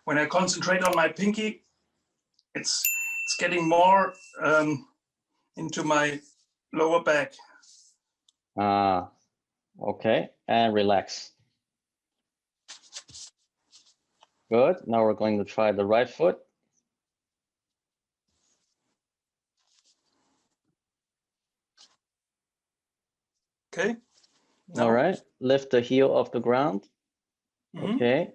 when I concentrate on my pinky, it's getting more into my lower back. Okay, and relax. Good. Now we're going to try the right foot. Okay. Now. All right. Lift the heel off the ground. Mm-hmm. Okay.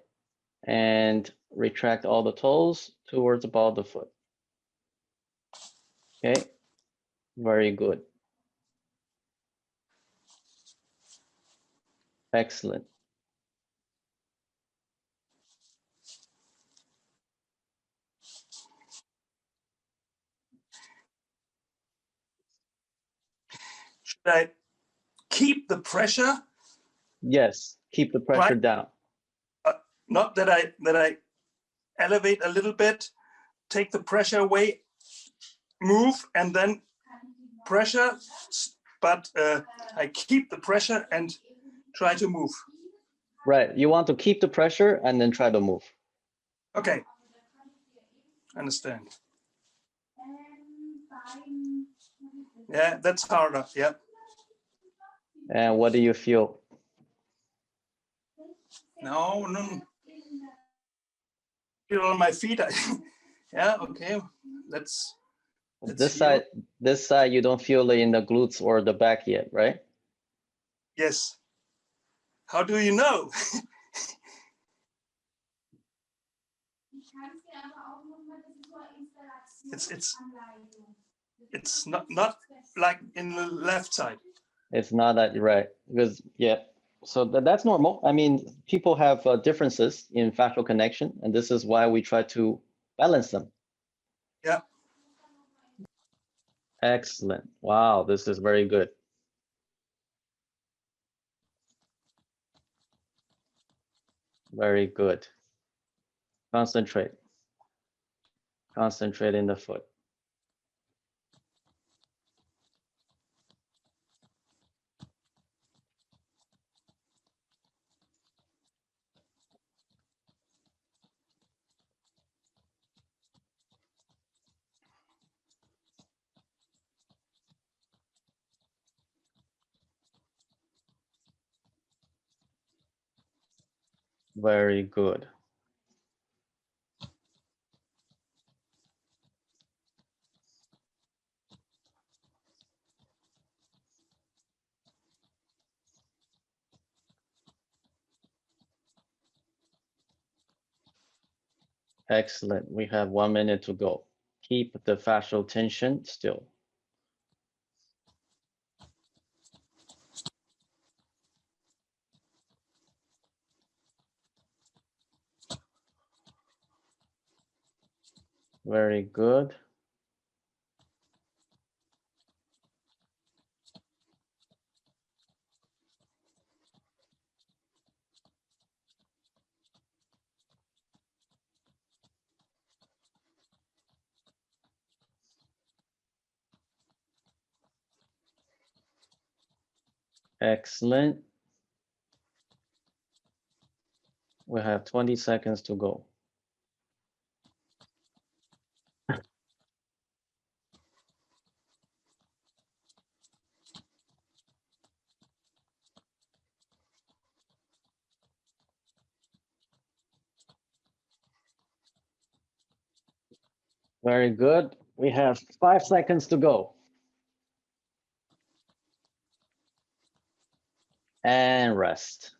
And retract all the toes towards the ball of the foot. Okay. Very good. Excellent. Should I keep the pressure? Yes, keep the pressure down. Not that I elevate a little bit, take the pressure away, move, and then pressure, but I keep the pressure and try to move. Right, you want to keep the pressure and then try to move. Okay, understand. Yeah, that's harder, yeah. And what do you feel? No. Feel on my feet. Yeah, okay. Let's this side you don't feel it in the glutes or the back yet, right? Yes. How do you know? It's not like in the left side. It's not that right, because yeah. So that's normal. I mean, people have differences in fascial connection, and this is why we try to balance them. Yeah. Excellent. Wow, this is very good. Very good. Concentrate. Concentrate in the foot. Very good. Excellent. We have 1 minute to go. Keep the fascial tension still. Very good. Excellent. We have 20 seconds to go. Very good. We have 5 seconds to go. And rest.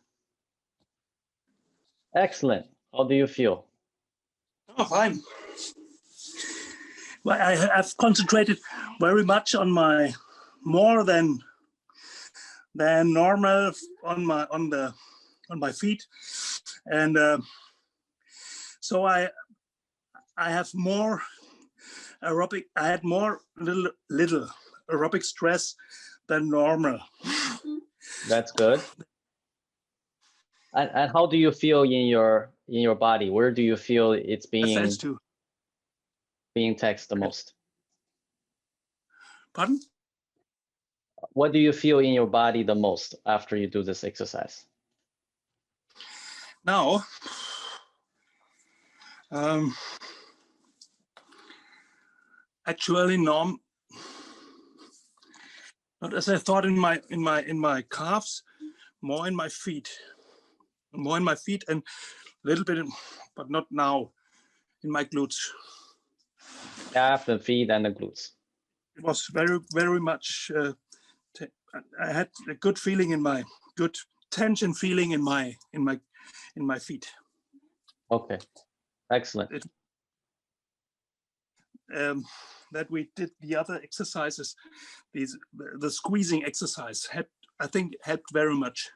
Excellent. How do you feel? Oh, fine. Well, I've concentrated very much on my more than normal on my feet, and so I have more aerobic. I had more little aerobic stress than normal. That's good. And how do you feel in your body? Where do you feel it's being taxed the most? Pardon? What do you feel in your body the most after you do this exercise? Now, Actually, Norm, not as I thought in my calves, more in my feet, and a little bit, but not now, in my glutes. Calf, the feet, and the glutes. It was very much. I had a good feeling good tension feeling in my feet. Okay, excellent. That we did the other exercises, the squeezing exercise I think helped very much.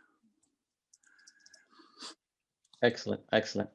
Excellent, excellent.